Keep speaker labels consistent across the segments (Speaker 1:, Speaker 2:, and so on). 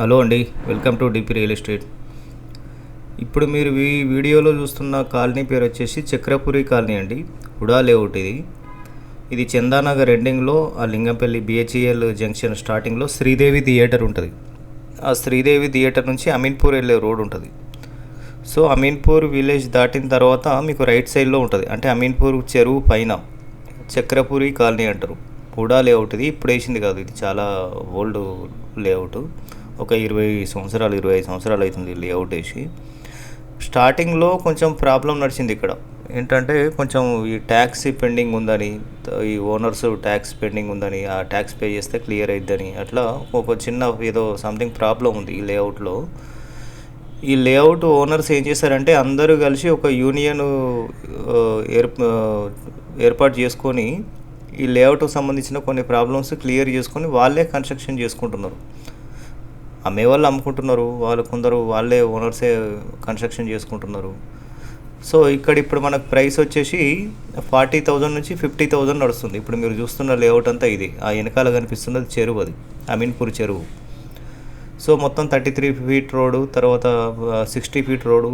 Speaker 1: Hello అండి, welcome to DP real estate. ఇప్పుడు మీరు ఈ వీడియోలో చూస్తున్న కాలనీ పేరు వచ్చేసి చక్రపురి కాలనీ అండి. హుడా లేఅవుట్ ఇది చందానగర్ ఎండింగ్లో ఆ లింగంపల్లి బిహెచ్ఈఎల్ జంక్షన్ స్టార్టింగ్లో శ్రీదేవి థియేటర్ ఉంటుంది. ఆ శ్రీదేవి థియేటర్ నుంచి అమీన్పూర్ వెళ్ళే రోడ్ ఉంటుంది. సో అమీన్పూర్ విలేజ్ దాటిన తర్వాత మీకు రైట్ సైడ్లో ఉంటుంది, అంటే అమీన్పూర్ చెరువు పైన చక్రపురి కాలనీ అంటారు. హుడా లేఅవుట్ ఇది ఇప్పుడు వేసింది కాదు, ఇది చాలా ఓల్డ్ లేఅవుట్. ఒక 25 సంవత్సరాలు అవుతుంది లేఅవుట్ వేసి. స్టార్టింగ్లో కొంచెం ప్రాబ్లం నడిచింది ఇక్కడ. ఏంటంటే కొంచెం ఈ ట్యాక్స్ పెండింగ్ ఉందని, ఈ ఓనర్స్ ట్యాక్స్ పెండింగ్ ఉందని, ఆ ట్యాక్స్ పే చేస్తే క్లియర్ అవుతుందని, అట్లా ఒక చిన్న ఏదో సంథింగ్ ప్రాబ్లం ఉంది ఈ లేఅవుట్లో. ఈ లేఅవుట్ ఓనర్స్ ఏం చేశారంటే అందరూ కలిసి ఒక యూనియన్ ఏర్పాటు చేసుకొని ఈ లేఅవుట్కి సంబంధించిన కొన్ని ప్రాబ్లమ్స్ క్లియర్ చేసుకొని వాళ్ళే కన్స్ట్రక్షన్ చేసుకుంటున్నారు. అమ్మేవాళ్ళు అమ్ముకుంటున్నారు, కొందరు వాళ్ళే ఓనర్సే కన్స్ట్రక్షన్ చేసుకుంటున్నారు. సో ఇప్పుడు మనకు ప్రైస్ వచ్చేసి 40,000 నుంచి 50,000 నడుస్తుంది. ఇప్పుడు మీరు చూస్తున్న లేఅవుట్ అంతా ఇది. ఆ వెనకాల కనిపిస్తున్నది చెరువు, అది అమీన్పూర్ చెరువు. సో మొత్తం 33 ఫీట్ రోడ్డు, తర్వాత 60 ఫీట్ రోడ్డు,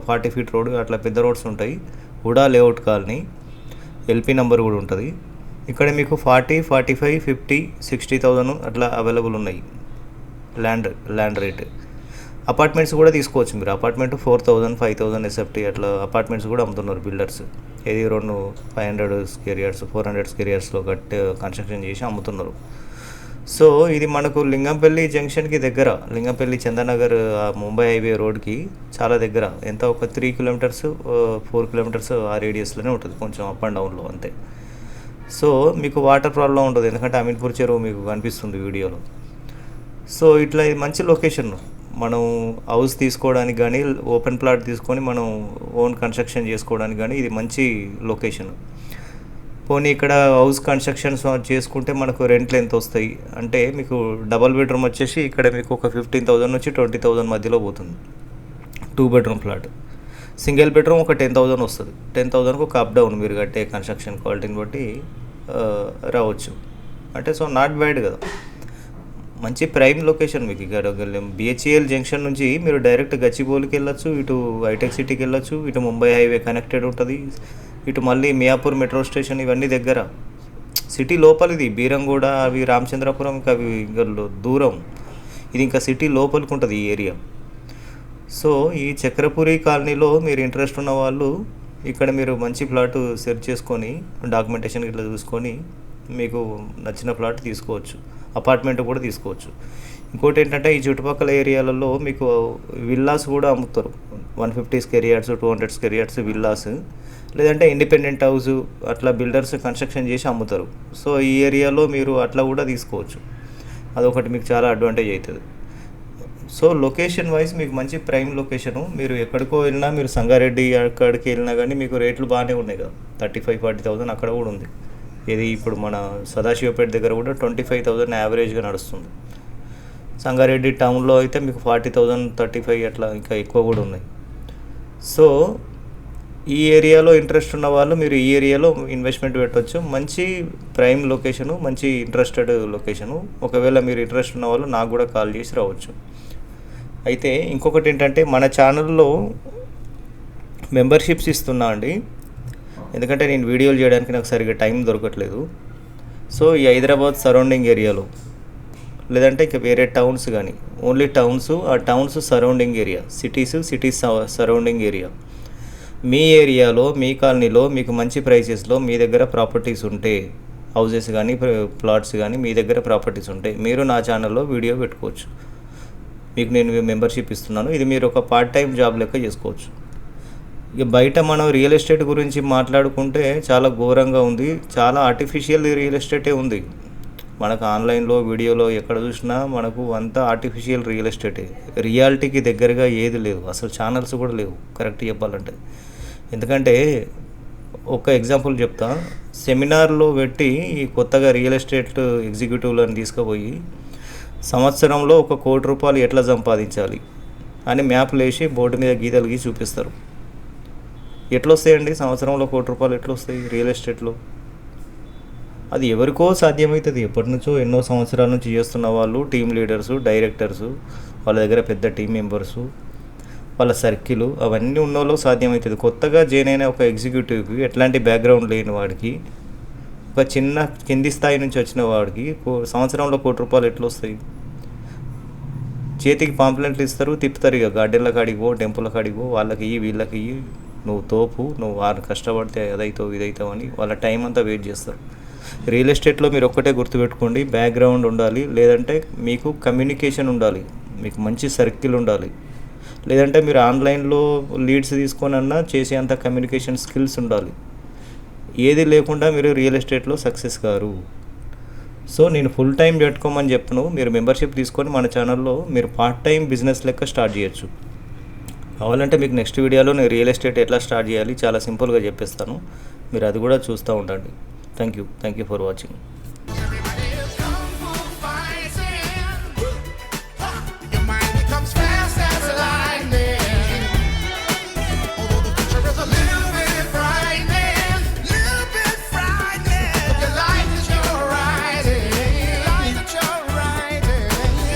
Speaker 1: 40 ఫీట్ రోడ్డు, అట్లా పెద్ద రోడ్స్ ఉంటాయి. HUDA layout colony, LP number కూడా ఉంటుంది. ఇక్కడ మీకు 40, 45, 50, 60,000 అట్లా అవైలబుల్ ఉన్నాయి ల్యాండ్ రేట్. అపార్ట్మెంట్స్ కూడా తీసుకోవచ్చు మీరు. అపార్ట్మెంట్ 4,000, 5,000 ఎస్ఎఫ్టీ అట్లా అపార్ట్మెంట్స్ కూడా అమ్ముతున్నారు బిల్డర్స్. ఏది 500 స్క్వేర్ యార్డ్స్, 400 స్క్వేర్ యార్డ్స్లో కన్స్ట్రక్షన్ చేసి అమ్ముతున్నారు. సో ఇది మనకు లింగంపల్లి జంక్షన్కి దగ్గర, లింగంపల్లి చందానగర్ ముంబై హైవే రోడ్కి చాలా దగ్గర. ఎంత ఒక 3 కిలోమీటర్స్ 4 కిలోమీటర్స్ ఆ రేడియస్లోనే ఉంటుంది, కొంచెం అప్ అండ్ డౌన్లో అంతే. సో మీకు వాటర్ ప్రాబ్లం ఉంటుంది, ఎందుకంటే అమీన్పూర్ చెరువు మీకు కనిపిస్తుంది వీడియోలో. సో ఇట్లా ఇది మంచి లొకేషన్. మనం హౌస్ తీసుకోవడానికి కానీ, ఓపెన్ ప్లాట్ తీసుకొని మనం ఓన్ కన్స్ట్రక్షన్ చేసుకోవడానికి కానీ ఇది మంచి లొకేషన్. పోనీ ఇక్కడ హౌస్ కన్స్ట్రక్షన్స్ చేసుకుంటే మనకు రెంట్లు ఎంత వస్తాయి అంటే, మీకు డబల్ బెడ్రూమ్ వచ్చేసి ఇక్కడ మీకు ఒక 15,000 నుంచి 20,000 మధ్యలో పోతుంది. 2 బెడ్రూమ్ ప్లాట్. సింగిల్ బెడ్రూమ్ ఒక 10,000 వస్తుంది. 10,000కు ఒక అప్ డౌన్ మీరు కట్టే కన్స్ట్రక్షన్ క్వాలిటీని బట్టి రావచ్చు. అంటే సో నాట్ బ్యాడ్ కదా, మంచి ప్రైమ్ లొకేషన్ మీకు. ఇక్కడ బిహెచ్ఈఎల్ జంక్షన్ నుంచి మీరు డైరెక్ట్ గచ్చిబౌలికి వెళ్ళొచ్చు, ఇటు హైటెక్ సిటీకి వెళ్ళొచ్చు, ఇటు ముంబై హైవే కనెక్టెడ్ ఉంటుంది, ఇటు మళ్ళీ మియాపూర్ మెట్రో స్టేషన్, ఇవన్నీ దగ్గర. సిటీ లోపలిది బీరంగూడ, అవి రామచంద్రపురం, ఇంకా అవి దూరం. ఇది ఇంకా సిటీ లోపలికి ఉంటుంది ఈ ఏరియా. సో ఈ చక్రపురి కాలనీలో మీరు ఇంట్రెస్ట్ ఉన్న వాళ్ళు ఇక్కడ మీరు మంచి ప్లాట్ సెర్చ్ చేసుకొని డాక్యుమెంటేషన్ ఇట్లా చూసుకొని మీకు నచ్చిన ప్లాట్ తీసుకోవచ్చు. అపార్ట్మెంట్ కూడా తీసుకోవచ్చు. ఇంకోటి ఏంటంటే ఈ చుట్టుపక్కల ఏరియాలలో మీకు విల్లాస్ కూడా అమ్ముతారు. 150 square yards, 200 square yards villas, లేదంటే ఇండిపెండెంట్ హౌస్ అట్లా బిల్డర్స్ కన్స్ట్రక్షన్ చేసి అమ్ముతారు. సో ఈ ఏరియాలో మీరు అట్లా కూడా తీసుకోవచ్చు. అదొకటి మీకు చాలా అడ్వాంటేజ్ అవుతుంది. సో లొకేషన్ వైజ్ మీకు మంచి ప్రైమ్ లొకేషను. మీరు ఎక్కడికో వెళ్ళినా, మీరు సంగారెడ్డి అక్కడికి వెళ్ళినా కానీ మీకు రేట్లు బాగానే ఉన్నాయి కదా. 35-40,000 అక్కడ కూడా ఉంది. ఇది ఇప్పుడు మన సదాశివపేట దగ్గర కూడా 25,000 యావరేజ్గా నడుస్తుంది. సంగారెడ్డి టౌన్లో అయితే మీకు 40,000, 35 అట్లా ఇంకా ఎక్కువ కూడా ఉన్నాయి. సో ఈ ఏరియాలో ఇంట్రెస్ట్ ఉన్న వాళ్ళు మీరు ఈ ఏరియాలో ఇన్వెస్ట్మెంట్ పెట్టవచ్చు. మంచి ప్రైమ్ లొకేషను, మంచి ఇంట్రెస్టెడ్ లొకేషను. ఒకవేళ మీరు ఇంట్రెస్ట్ ఉన్న వాళ్ళు నాకు కూడా కాల్ చేసి రావచ్చు. అయితే ఇంకొకటి ఏంటంటే మన ఛానల్లో మెంబర్షిప్స్ ఇస్తున్నా అండి, ఎందుకంటే నేను వీడియోలు చేయడానికి నాకు సరిగ్గా టైం దొరకట్లేదు. సో ఈ హైదరాబాద్ సరౌండింగ్ ఏరియాలో, లేదంటే ఇంకా వేరే టౌన్స్ కానీ, ఓన్లీ టౌన్స్, ఆ towns surrounding area, cities surrounding area, మీ ఏరియాలో మీ కాలనీలో మీకు మంచి ప్రైసెస్లో మీ దగ్గర ప్రాపర్టీస్ ఉంటే, హౌసెస్ కానీ ప్లాట్స్ కానీ మీ దగ్గర ప్రాపర్టీస్ ఉంటే మీరు నా ఛానల్లో వీడియో పెట్టుకోవచ్చు. మీకు నేను మెంబర్షిప్ ఇస్తున్నాను. ఇది మీరు ఒక పార్ట్ టైం జాబ్ లెక్క చేసుకోవచ్చు. ఇక బయట మనం రియల్ ఎస్టేట్ గురించి మాట్లాడుకుంటే చాలా ఘోరంగా ఉంది. చాలా ఆర్టిఫిషియల్ రియల్ ఎస్టేటే ఉంది. మనకు ఆన్లైన్లో వీడియోలో ఎక్కడ చూసినా మనకు అంతా ఆర్టిఫిషియల్ రియల్ ఎస్టేటే. రియాలిటీకి దగ్గరగా ఏది లేవు, అసలు ఛానల్స్ కూడా లేవు కరెక్ట్ చెప్పాలంటే. ఎందుకంటే ఒక ఎగ్జాంపుల్ చెప్తా. సెమినార్లో పెట్టి ఈ కొత్తగా రియల్ ఎస్టేట్ ఎగ్జిక్యూటివ్లను తీసుకుపోయి సంవత్సరంలో ₹1 కోటి ఎట్లా సంపాదించాలి అని మ్యాప్లు వేసి బోర్డు మీద గీతలు గీసి చూపిస్తారు. ఎట్లా వస్తాయండి సంవత్సరంలో ₹1 కోటి ఎట్లా వస్తాయి రియల్ ఎస్టేట్లో? అది ఎవరికో సాధ్యమవుతుంది. ఎప్పటినుంచో ఎన్నో సంవత్సరాల నుంచి చేస్తున్న వాళ్ళు, టీమ్ లీడర్సు, డైరెక్టర్సు, వాళ్ళ దగ్గర పెద్ద టీం మెంబర్సు, వాళ్ళ సర్కిల్ అవన్నీ ఉన్నోళ్ళకి సాధ్యమవుతుంది. కొత్తగా జాయిన్ అయిన ఒక ఎగ్జిక్యూటివ్కి, ఎట్లాంటి బ్యాక్గ్రౌండ్ లేని వాడికి, ఒక చిన్న కింది స్థాయి నుంచి వచ్చిన వాడికి సంవత్సరంలో ₹1,00,00,000 ఎట్లా వస్తాయి? చేతికి పాంప్లెంట్లు ఇస్తారు, తిప్పుతారు. ఇక గార్డెన్ల కాడికి పో, టెంపుల్ కాడికి పో, వాళ్ళకి ఇయ్యి, వీళ్ళకి ఇయ్యి, నువ్వు తోపు, నువ్వు వారు కష్టపడితే అదైతావు ఇదైతావు అని వాళ్ళ టైం అంతా వెయిట్ చేస్తారు. రియల్ ఎస్టేట్లో మీరు ఒక్కటే గుర్తుపెట్టుకోండి, బ్యాక్గ్రౌండ్ ఉండాలి, లేదంటే మీకు కమ్యూనికేషన్ ఉండాలి, మీకు మంచి సర్కిల్ ఉండాలి, లేదంటే మీరు ఆన్లైన్లో లీడ్స్ తీసుకొని అన్నా చేసేంత కమ్యూనికేషన్ స్కిల్స్ ఉండాలి. ఏది లేకుండా మీరు రియల్ ఎస్టేట్లో సక్సెస్ కారు. సో నేను ఫుల్ టైం పెట్టుకోమని చెప్పను, మీరు మెంబర్షిప్ తీసుకొని మన ఛానల్లో మీరు పార్ట్ టైం బిజినెస్ లెక్క స్టార్ట్ చేయొచ్చు. కావాలంటే మీకు నెక్స్ట్ వీడియోలో నేను రియల్ ఎస్టేట్ ఎట్లా స్టార్ట్ చేయాలి చాలా సింపుల్గా చెప్పేస్తాను, మీరు అది కూడా చూస్తూ ఉండండి. Thank you for watching.